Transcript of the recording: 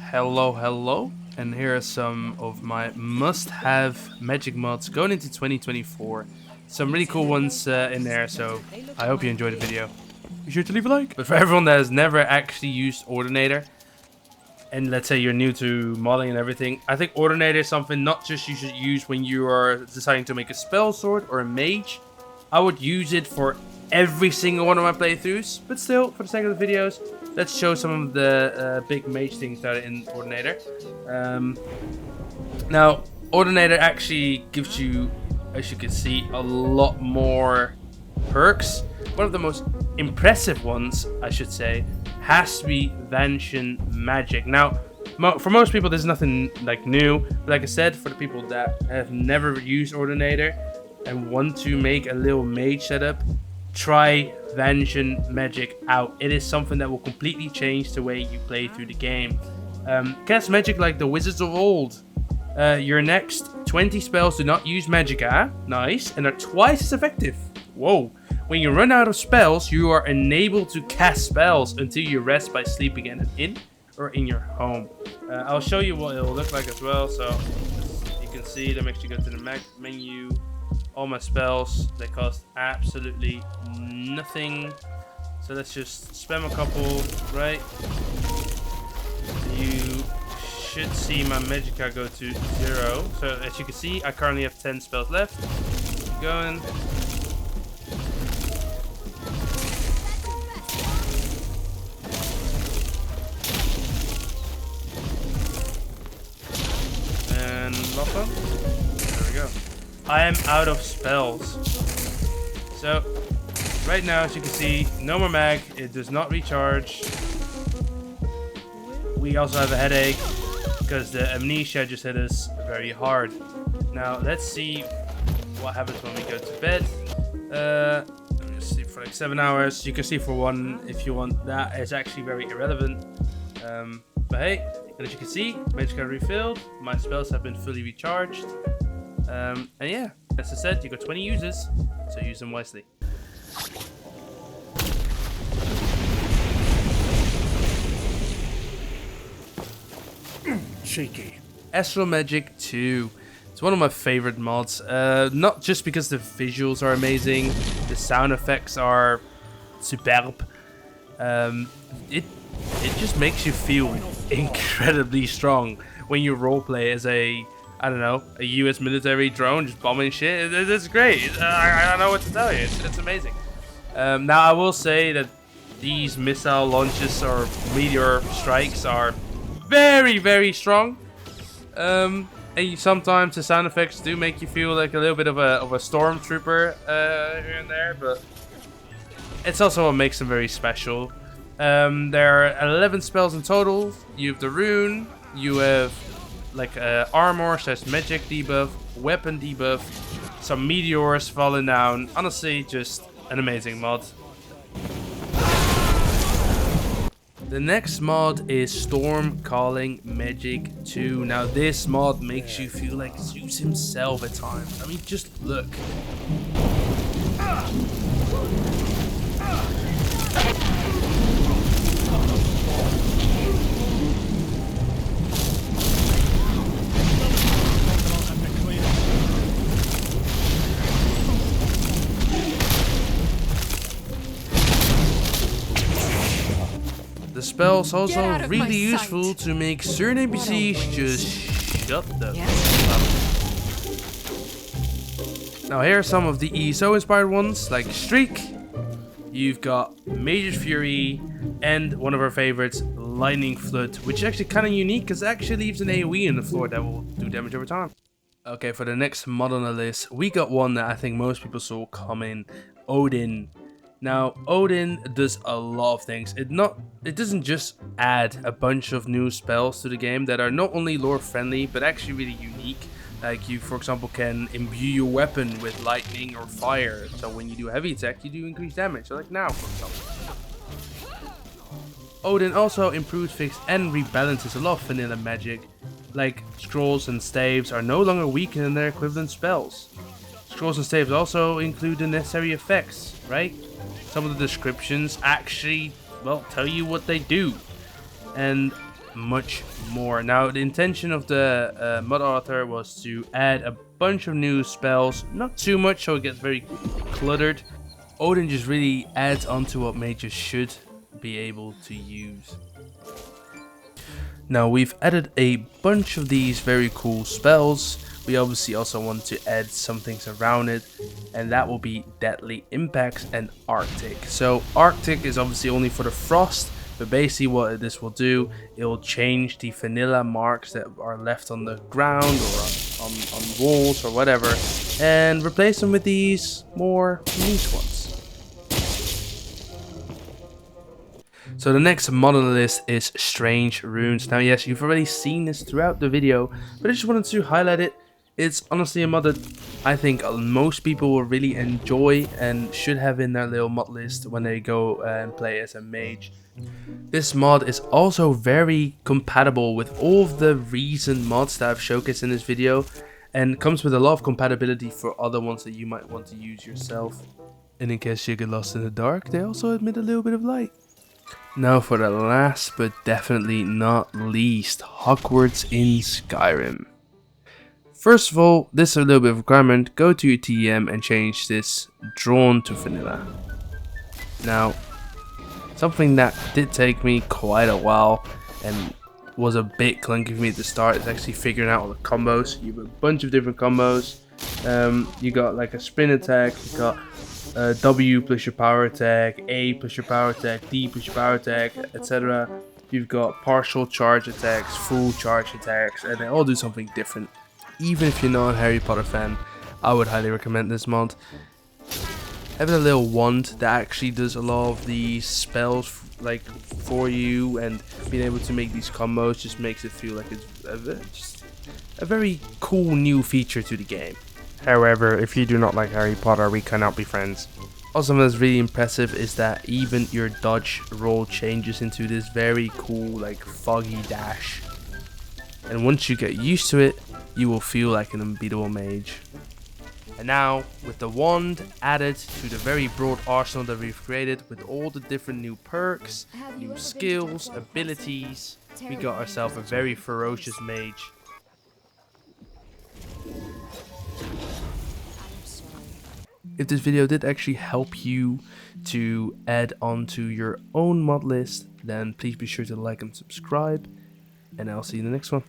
Hello, and here are some of my must-have magic mods going into 2024. Some really cool ones in there, so I hope you enjoy the video. Be sure to leave a like. But for everyone that has never actually used Ordinator, and let's say you're new to modding and everything, I think Ordinator is something not just you should use when you are deciding to make a spell sword or a mage. I would use it for every single one of my playthroughs, but still, for the sake of the videos, let's show some of the big mage things that are in Ordinator. Now, Ordinator actually gives you, as you can see, a lot more perks. One of the most impressive ones, I should say, has to be Vancian magic. Now, for most people, there's nothing like new, but like I said, for the people that have never used Ordinator and want to make a little mage setup, try Vancian magic out. It is something that will completely change the way you play through the game. Cast magic like the wizards of old. Your next 20 spells do not use magicka. Nice. And are twice as effective. Whoa. When you run out of spells, you are unable to cast spells until you rest by sleeping in an inn or in your home. I'll show you what it'll look like as well. So you can see them actually go to the menu. All my spells, they cost absolutely nothing. So let's just spam a couple, right? You should see my magicka go to 0. So as you can see, I currently have 10 spells left. Keep going. And lock on. There we go. I am out of spells. So, right now, as you can see, no more mag. It does not recharge. We also have a headache because the amnesia just hit us very hard. Now, let's see what happens when we go to bed. Let me sleep for like 7 hours. You can see for one, if you want, that is actually very irrelevant. But hey, and as you can see, magicka refilled. My spells have been fully recharged. And yeah, as I said, you got 20 users, so use them wisely. Cheeky. Astral Magic 2. It's one of my favorite mods. Not just because the visuals are amazing, the sound effects are superb. It just makes you feel incredibly strong when you roleplay as a US military drone just bombing shit. It's great. I don't know what to tell you. It's amazing. Now, I will say that these missile launches or meteor strikes are very, very strong. And sometimes the sound effects do make you feel like a little bit of a stormtrooper here and there, but it's also what makes them very special. There are 11 spells in total. You have the rune. You have like armor, magic debuff, weapon debuff, some meteors falling down. Honestly, just an amazing mod. The next mod is Storm Calling Magic 2. Now this mod makes you feel like Zeus himself at times. I mean, just look. The spell's also really useful to make certain NPCs just shut the fuck up. Now here are some of the ESO inspired ones, like Streak. You've got Major Fury and one of our favorites, Lightning Flood, which is actually kind of unique because it actually leaves an AoE in the floor that will do damage over time. Okay, for the next mod on the list, we got one that I think most people saw coming, Odin. Now, Odin does a lot of things. It doesn't just add a bunch of new spells to the game that are not only lore friendly, but actually really unique. Like you, for example, can imbue your weapon with lightning or fire. So when you do heavy attack, you do increased damage. So like now, for example. Odin also improves, fixes, and rebalances a lot of vanilla magic. Like scrolls and staves are no longer weakened than their equivalent spells. Scrolls and staves also include the necessary effects, right? Some of the descriptions actually, well, tell you what they do. And much more. Now, the intention of the mod author was to add a bunch of new spells, not too much so it gets very cluttered. Odin just really adds onto what mages should be able to use. Now, we've added a bunch of these very cool spells. We obviously also want to add some things around it, and that will be Deadly Impacts and Arctic. So Arctic is obviously only for the frost, but basically what this will do, it will change the vanilla marks that are left on the ground or on walls or whatever, and replace them with these more neat ones. So the next mod on the list is Strange Runes. Now yes, you've already seen this throughout the video, but I just wanted to highlight it. It's honestly a mod that I think most people will really enjoy and should have in their little mod list when they go and play as a mage. This mod is also very compatible with all of the recent mods that I've showcased in this video, and comes with a lot of compatibility for other ones that you might want to use yourself. And in case you get lost in the dark, they also admit a little bit of light. Now for the last but definitely not least, Hogwarts in Skyrim. First of all, this is a little bit of a requirement. Go to your TM and change this drawn to vanilla. Now, something that did take me quite a while and was a bit clunky for me at the start is actually figuring out all the combos. You have a bunch of different combos. You got like a sprint attack, you got W plus your power attack, A plus your power attack, D plus your power attack, etc. You've got partial charge attacks, full charge attacks, and they all do something different. Even if you're not a Harry Potter fan, I would highly recommend this mod. Having a little wand that actually does a lot of these spells like for you, and being able to make these combos just makes it feel like it's just a very cool new feature to the game. However, if you do not like Harry Potter, we cannot be friends. Also, something that's really impressive is that even your dodge roll changes into this very cool like foggy dash. And once you get used to it, you will feel like an unbeatable mage. And now, with the wand added to the very broad arsenal that we've created, with all the different new perks, new skills, abilities, we got ourselves a very ferocious mage. If this video did actually help you to add on to your own mod list, then please be sure to like and subscribe, and I'll see you in the next one.